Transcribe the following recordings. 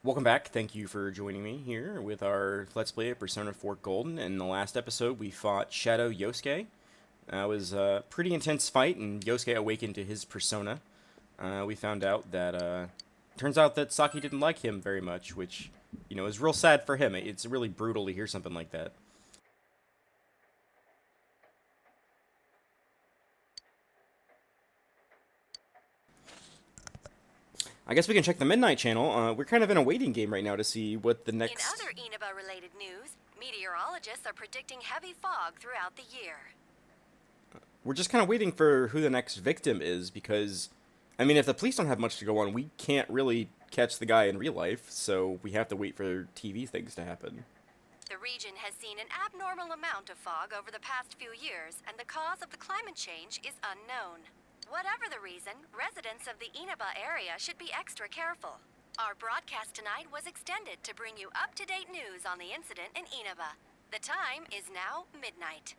Welcome back. Thank you for joining me here with our Let's Play of Persona 4 Golden. In the last episode, we fought Shadow Yosuke. It was a pretty intense fight, and Yosuke awakened to his persona. We found out that, turns out that Saki didn't like him very much, which, is real sad for him. It's really brutal to hear something like that. I guess we can check the Midnight Channel. We're kind of in a waiting game right now to see what the next... In other Inaba-related news, meteorologists are predicting heavy fog throughout the year. We're just kind of waiting for who the next victim is, because, I mean, if the police don't have much to go on, we can't really catch the guy in real life, so we have to wait for TV things to happen. The region has seen an abnormal amount of fog over the past few years, and the cause of the climate change is unknown. Whatever the reason, residents of the Inaba area should be extra careful. Our broadcast tonight was extended to bring you up-to-date news on the incident in Inaba. The time is now midnight.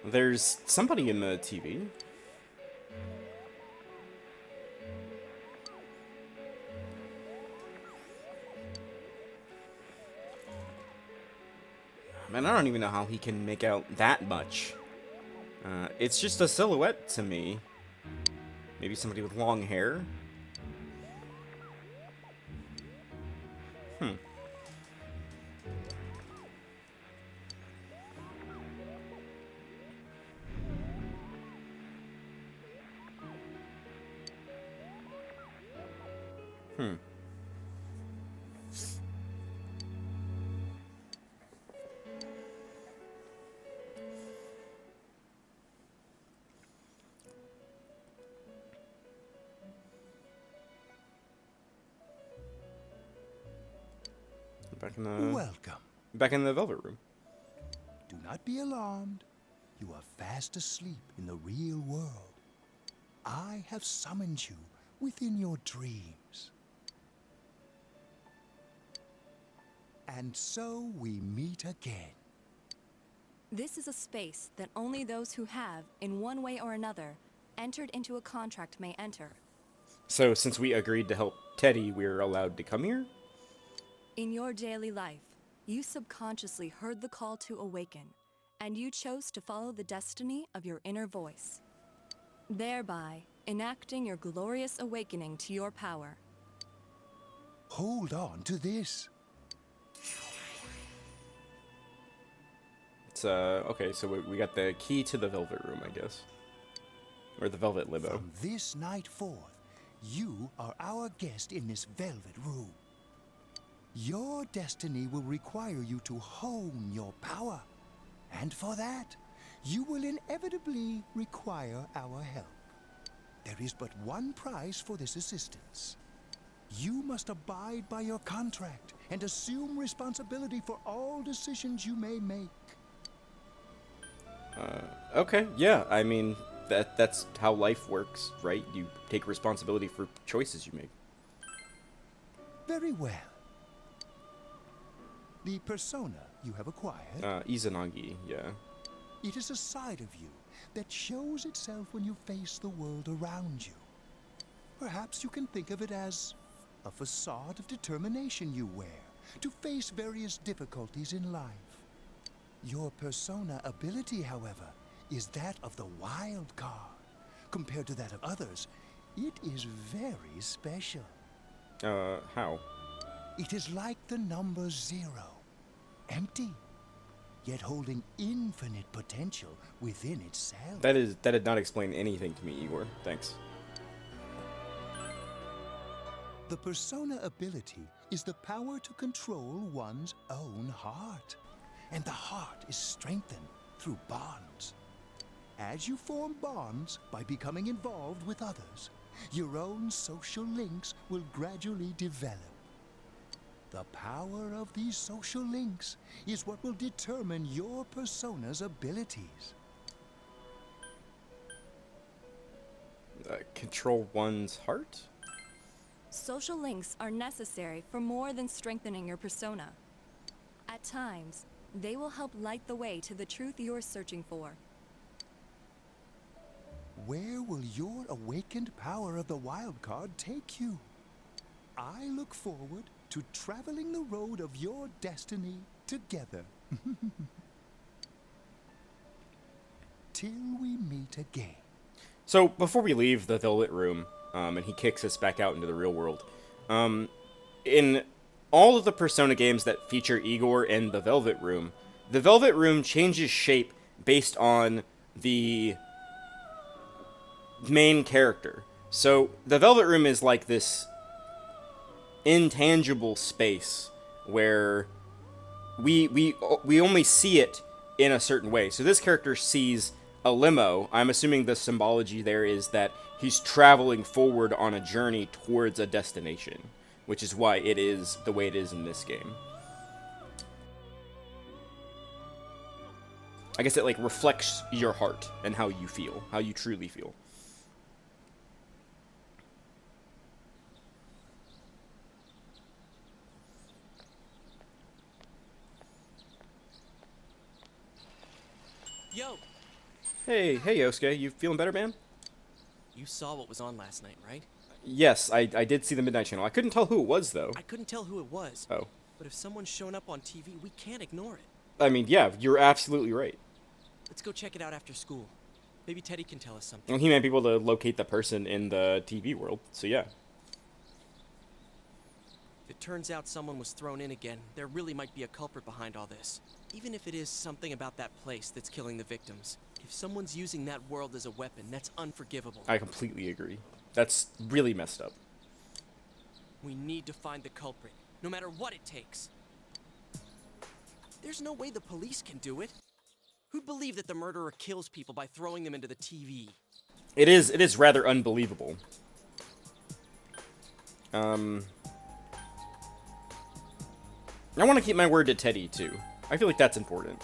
There's somebody in the TV. Man, I don't even know how he can make out that much. It's just a silhouette to me. Maybe somebody with long hair? Hmm. Hmm. Welcome. Back in the Velvet Room. Do not be alarmed. You are fast asleep in the real world. I have summoned you within your dreams. And so we meet again. This is a space that only those who have, in one way or another, entered into a contract may enter. So, since we agreed to help Teddy, we're allowed to come here? In your daily life, you subconsciously heard the call to awaken, and you chose to follow the destiny of your inner voice, thereby enacting your glorious awakening to your power. Hold on to this. It's, okay, so we got the key to the Velvet Room, I guess. Or the Velvet Limo. From this night forth, you are our guest in this velvet room. Your destiny will require you to hone your power. And for that, you will inevitably require our help. There is but one price for this assistance. You must abide by your contract and assume responsibility for all decisions you may make. Okay, yeah, I mean, that's how life works, right? You take responsibility for choices you make. Very well. The persona you have acquired, Izanagi, yeah. it is a side of you that shows itself when you face the world around you. Perhaps you can think of it as a facade of determination you wear to face various difficulties in life. Your persona ability, however, is that of the wild card. Compared to that of others, it is very special. How? It is like the number 0, empty, yet holding infinite potential within itself. That did not explain anything to me, Igor. Thanks. The persona ability is the power to control one's own heart. And the heart is strengthened through bonds. As you form bonds by becoming involved with others, your own social links will gradually develop. The power of these social links is what will determine your persona's abilities. Control one's heart? Social links are necessary for more than strengthening your persona. At times, They will help light the way to the truth you're searching for. Where will your awakened power of the wild card take you? I look forward to traveling the road of your destiny together. Till we meet again. So, before we leave the Velvet Room, and he kicks us back out into the real world, in all of the Persona games that feature Igor and the Velvet Room changes shape based on the main character. So, the Velvet Room is like this intangible space where we only see it in a certain way. So this character sees a limo. I'm assuming the symbology there is that he's traveling forward on a journey towards a destination, which is why it is the way it is in this game. I guess it like reflects your heart and how you feel, how you truly feel. Yo! Hey Yosuke, you feeling better, man? You saw what was on last night, right? Yes, I did see the Midnight Channel. I couldn't tell who it was, though. I couldn't tell who it was. Oh. But if someone's shown up on TV, we can't ignore it. I mean, yeah, you're absolutely right. Let's go check it out after school. Maybe Teddy can tell us something. Well, he might be able to locate the person in the TV world, so yeah. If it turns out someone was thrown in again, there really might be a culprit behind all this. Even if it is something about that place that's killing the victims. If someone's using that world as a weapon, that's unforgivable. I completely agree. That's really messed up. We need to find the culprit, no matter what it takes. There's no way the police can do it. Who'd believe that the murderer kills people by throwing them into the TV? It is rather unbelievable. I want to keep my word to Teddy, too. I feel like that's important.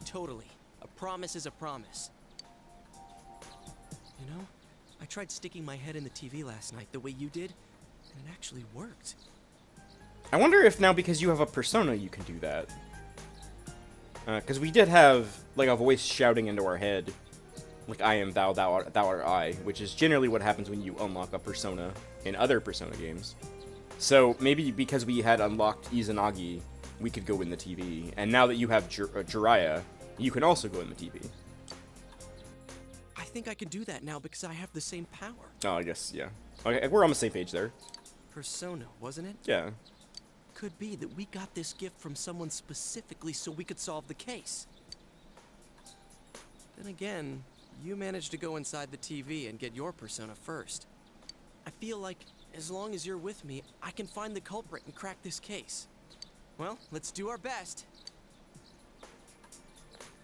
Totally. A promise is a promise. You know, I tried sticking my head in the TV last night the way you did, and it actually worked. I wonder if now, because you have a persona, you can do that. Because we did have, like, a voice shouting into our head, like, I am thou, thou art I, which is generally what happens when you unlock a persona in other Persona games. So, maybe because we had unlocked Izanagi, we could go in the TV. And now that you have Jiraiya, you can also go in the TV. I think I can do that now because I have the same power. Oh, I guess, yeah. Okay, we're on the same page there. Persona, wasn't it? Yeah. Could be that we got this gift from someone specifically so we could solve the case. Then again, you managed to go inside the TV and get your persona first. I feel like as long as you're with me, I can find the culprit and crack this case. Well, let's do our best.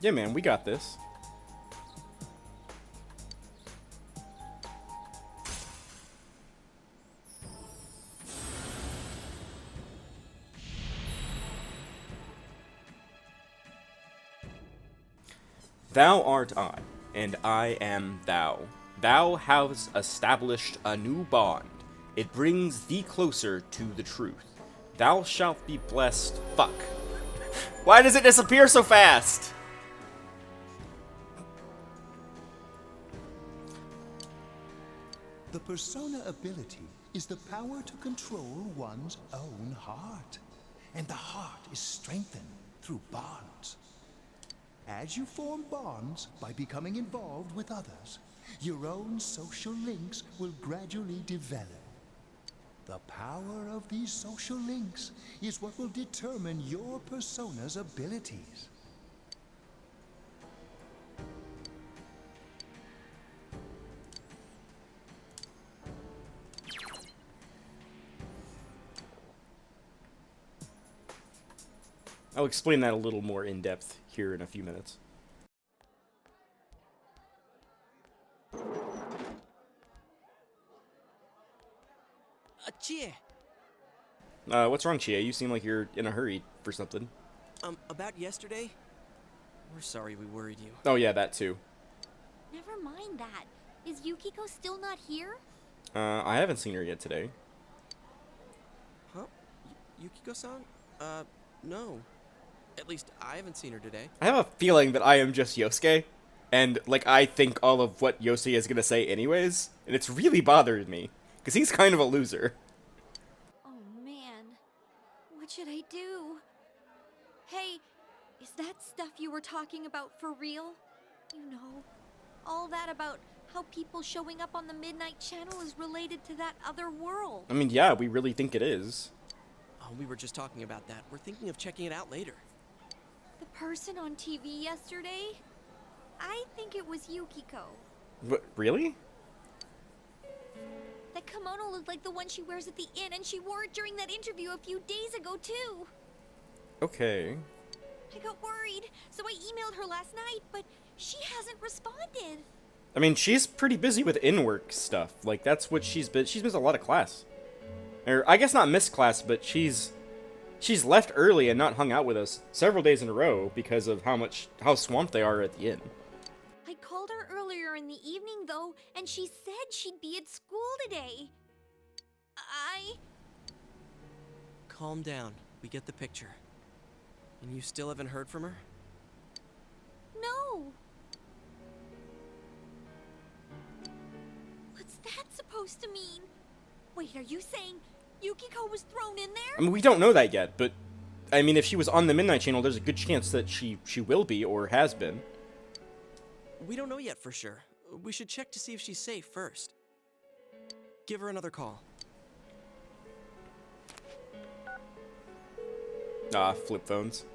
Yeah, man, we got this. Thou art I, and I am thou. Thou hast established a new bond. It brings thee closer to the truth. Thou shalt be blessed. Fuck. Why does it disappear so fast? The persona ability is the power to control one's own heart. And the heart is strengthened through bonds. As you form bonds by becoming involved with others, your own social links will gradually develop. The power of these social links is what will determine your persona's abilities. I'll explain that a little more in depth here in a few minutes. Chie! What's wrong, Chia? You seem like you're in a hurry for something. About yesterday? We're sorry we worried you. Oh yeah, that too. Never mind that. Is Yukiko still not here? I haven't seen her yet today. Huh? Yukiko-san? No. At least I haven't seen her today. I have a feeling that I am just Yosuke, and, like, I think all of what Yosuke is gonna say anyways, and it's really bothered me, because he's kind of a loser. Oh man, what should I do? Hey, is that stuff you were talking about for real? You know, all that about how people showing up on the Midnight Channel is related to that other world. I mean, yeah, we really think it is. Oh, we were just talking about that. We're thinking of checking it out later. The person on TV yesterday? I think it was Yukiko. What, really? That kimono looked like the one she wears at the inn, and she wore it during that interview a few days ago, too. Okay. I got worried, so I emailed her last night, but she hasn't responded. I mean, she's pretty busy with in-work stuff. Like, that's what she's missed a lot of class. Or, I guess not missed class, but she's left early and not hung out with us several days in a row because of how swamped they are at the inn. I called her earlier in the evening, though, and she said she'd be at school today. Calm down. We get the picture. And you still haven't heard from her? No. What's that supposed to mean? Wait, are you saying Yukiko was thrown in there? I mean, we don't know that yet, but, I mean, if she was on the Midnight Channel, there's a good chance that she will be, or has been. We don't know yet for sure. We should check to see if she's safe first. Give her another call. Ah, flip phones.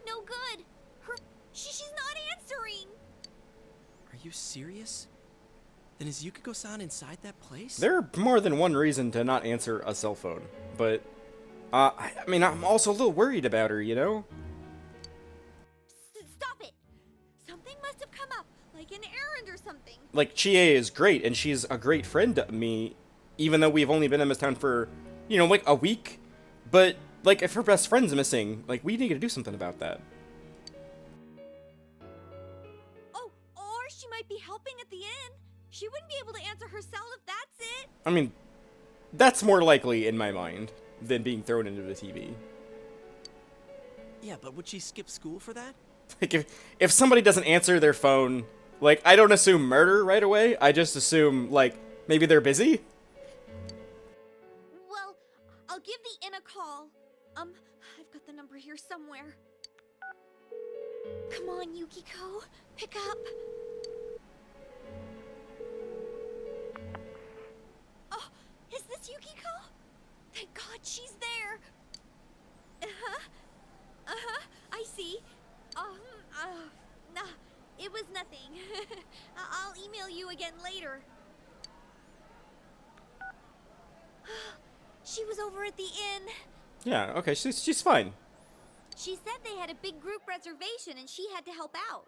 No good. She's not answering. Are you serious? Then is Yukiko-san inside that place? There are more than one reason to not answer a cell phone, but, I mean, I'm also a little worried about her, you know? Stop it. Something must have come up, like an errand or something. Like, Chie is great, and she's a great friend to me, even though we've only been in this town for, you know, like, a week. But, like, if her best friend's missing, like, we need to do something about that. Oh, or she might be helping at the inn. She wouldn't be able to answer herself if that's it. I mean, that's more likely in my mind than being thrown into the TV. Yeah, but would she skip school for that? Like, if somebody doesn't answer their phone, like, I don't assume murder right away. I just assume, like, maybe they're busy. Well, I'll give the inn a call. I've got the number here somewhere. Come on, Yukiko. Pick up. Oh, is this Yukiko? Thank God she's there. I see. Nah, it was nothing. I'll email you again later. She was over at the inn. Yeah, okay, she's fine. She said they had a big group reservation and she had to help out.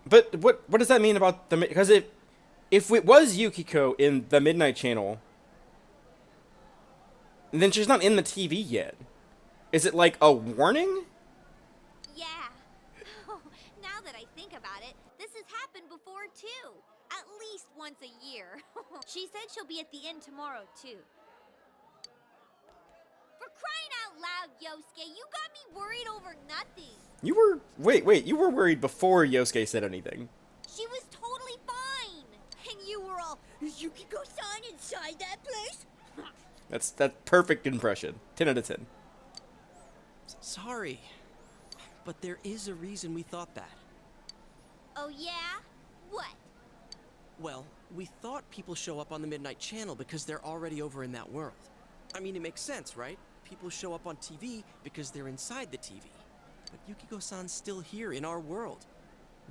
But what does that mean about the... Because if it was Yukiko in the Midnight Channel, then she's not in the TV yet. Is it like a warning? Yeah. Now that I think about it, this has happened before too. At least once a year. She said she'll be at the inn tomorrow too. For crying out loud, Yosuke, you got me worried over nothing. You were... Wait, you were worried before Yosuke said anything. She was totally fine. And you were all, is Yukiko-san inside that place? That's perfect impression. 10 out of 10. Sorry. But there is a reason we thought that. Oh yeah? What? Well, we thought people show up on the Midnight Channel because they're already over in that world. I mean, it makes sense, right? People show up on TV because they're inside the TV. But Yukiko-san's still here in our world.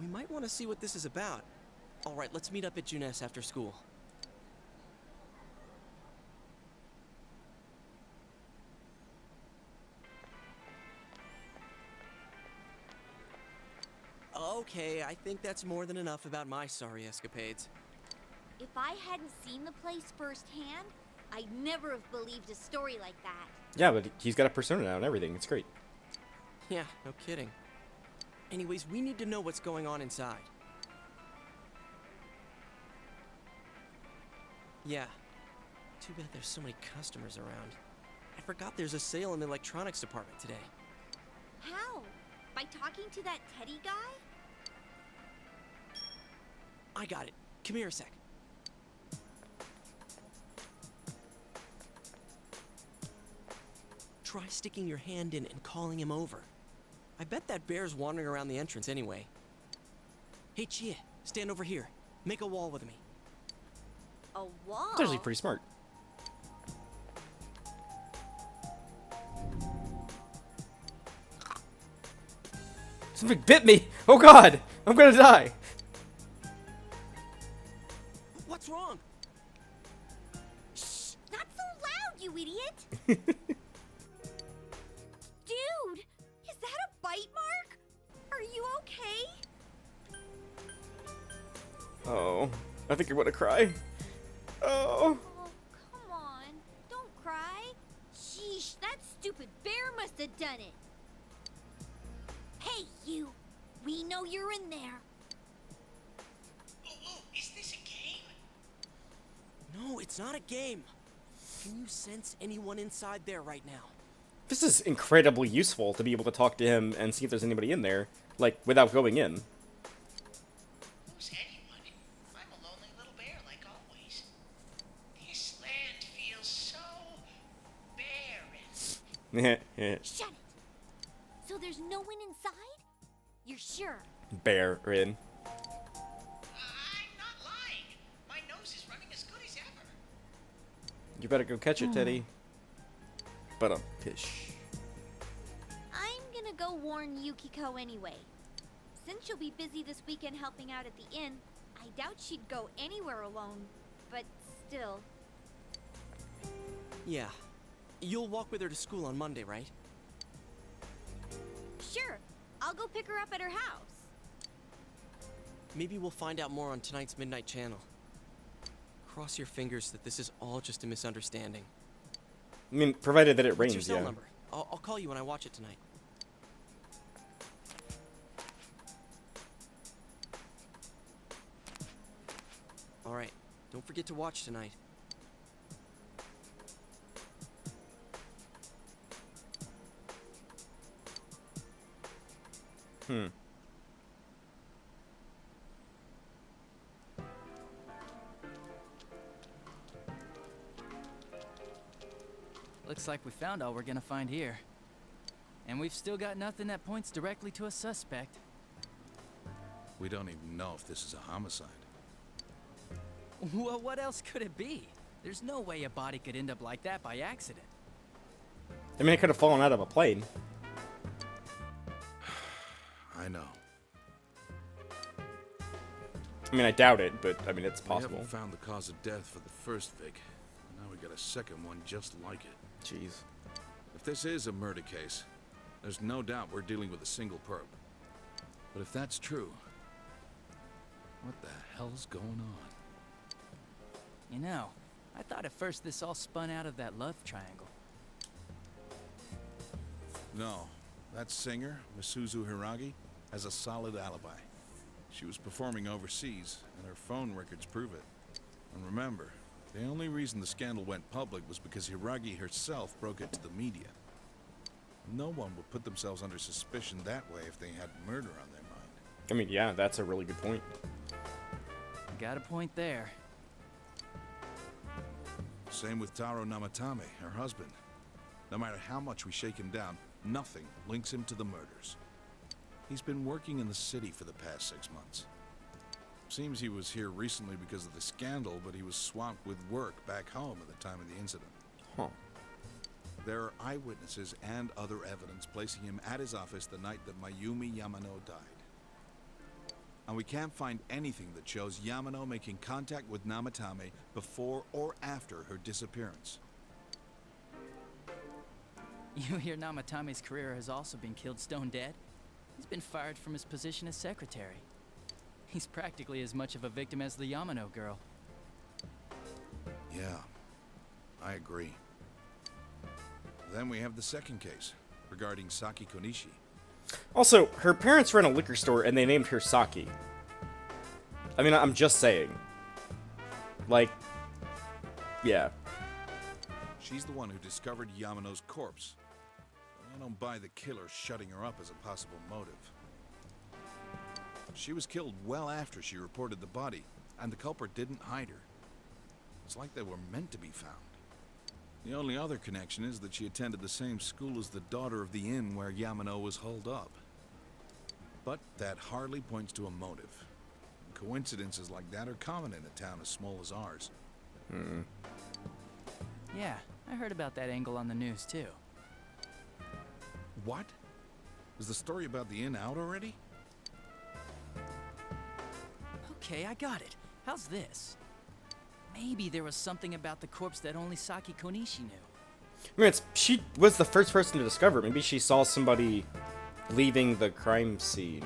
We might want to see what this is about. All right, let's meet up at Junes after school. Okay, I think that's more than enough about my sorry escapades. If I hadn't seen the place firsthand, I'd never have believed a story like that. Yeah, but he's got a persona now and everything. It's great. Yeah, no kidding. Anyways, we need to know what's going on inside. Yeah. Too bad there's so many customers around. I forgot there's a sale in the electronics department today. How? By talking to that Teddy guy? I got it. Come here a sec. Try sticking your hand in and calling him over. I bet that bear's wandering around the entrance anyway. Hey, Chia, stand over here. Make a wall with me. A wall? It's actually pretty smart. Something bit me! Oh god! I'm gonna die! What's wrong? Shh! Not so loud, you idiot! Dude! Is that a bite mark? Are you okay? Oh, I think you're gonna cry. Oh. Oh, come on. Don't cry. Sheesh, that stupid bear must have done it. Hey, you! We know you're in there. Oh, is this a game? No, it's not a game. Can you sense anyone inside there right now? This is incredibly useful to be able to talk to him and see if there's anybody in there, like, without going in. Who's anyone? I'm a lonely little bear, like always. This land feels so barren. Shut it! So there's no one inside? You're sure? Bear in. I'm not lying. My nose is running as good as ever. You better go catch it, Teddy. But pish. I'm gonna go warn Yukiko anyway. Since she'll be busy this weekend helping out at the inn, I doubt she'd go anywhere alone. But still. Yeah. You'll walk with her to school on Monday, right? Sure, I'll go pick her up at her house. Maybe we'll find out more on tonight's Midnight Channel. Cross your fingers that this is all just a misunderstanding. I mean, provided that it What's your rains, cell yeah. number? I'll call you when I watch it tonight. All right. Don't forget to watch tonight. Looks like we found all we're gonna find here. And we've still got nothing that points directly to a suspect. We don't even know if this is a homicide. Well, what else could it be? There's no way a body could end up like that by accident. I mean, it could have fallen out of a plane. I know. I mean, I doubt it, but I mean, it's We possible. haven't found the cause of death for the first Vic. Now we got a second one just like it. Jeez. If this is a murder case, there's no doubt we're dealing with a single perp. But if that's true, what the hell's going on? You know, I thought at first this all spun out of that love triangle. No, that singer, Misuzu Hiragi, has a solid alibi. She was performing overseas, and her phone records prove it. And remember, the only reason the scandal went public was because Hiragi herself broke it to the media. No one would put themselves under suspicion that way if they had murder on their mind. I mean, yeah, that's a really good point. Got a point there. Same with Taro Namatame, her husband. No matter how much we shake him down, nothing links him to the murders. He's been working in the city for the past 6 months. Seems he was here recently because of the scandal, but he was swamped with work back home at the time of the incident. Huh. There are eyewitnesses and other evidence placing him at his office the night that Mayumi Yamano died. And we can't find anything that shows Yamano making contact with Namatame before or after her disappearance. You hear Namatame's career has also been killed stone dead? He's been fired from his position as secretary. He's practically as much of a victim as the Yamano girl. Yeah, I agree. Then we have the second case, regarding Saki Konishi. Also, her parents ran a liquor store and they named her Saki. I mean, I'm just saying. Like, yeah. She's the one who discovered Yamano's corpse. I don't buy the killer shutting her up as a possible motive. She was killed well after she reported the body, and the culprit didn't hide her. It's like they were meant to be found. The only other connection is that she attended the same school as the daughter of the inn where Yamano was holed up. But that hardly points to a motive. Coincidences like that are common in a town as small as ours. Yeah, I heard about that angle on the news too. What? Is the story about the inn out already? Okay, I got it. How's this? Maybe there was something about the corpse that only Saki Konishi knew. I mean, she was the first person to discover it. Maybe she saw somebody leaving the crime scene.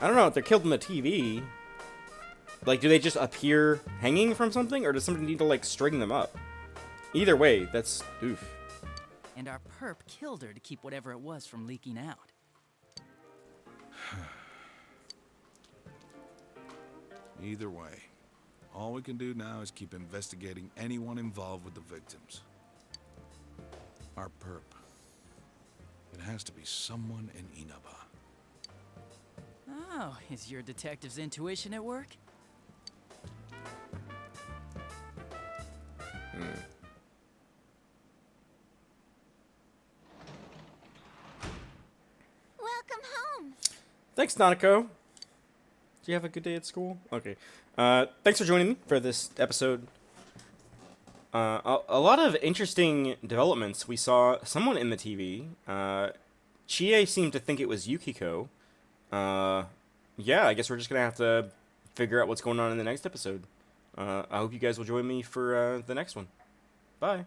I don't know. If they're killed on the TV, like, do they just appear hanging from something, or does somebody need to, like, string them up? Either way, that's oof. And our perp killed her to keep whatever it was from leaking out. Either way, all we can do now is keep investigating anyone involved with the victims. Our perp. It has to be someone in Inaba. Oh, is your detective's intuition at work? Welcome home. Thanks, Nanako. Do you have a good day at school? Okay. Thanks for joining me for this episode. A lot of interesting developments. We saw someone in the TV. Chie seemed to think it was Yukiko. Yeah, I guess we're just going to have to figure out what's going on in the next episode. I hope you guys will join me for the next one. Bye.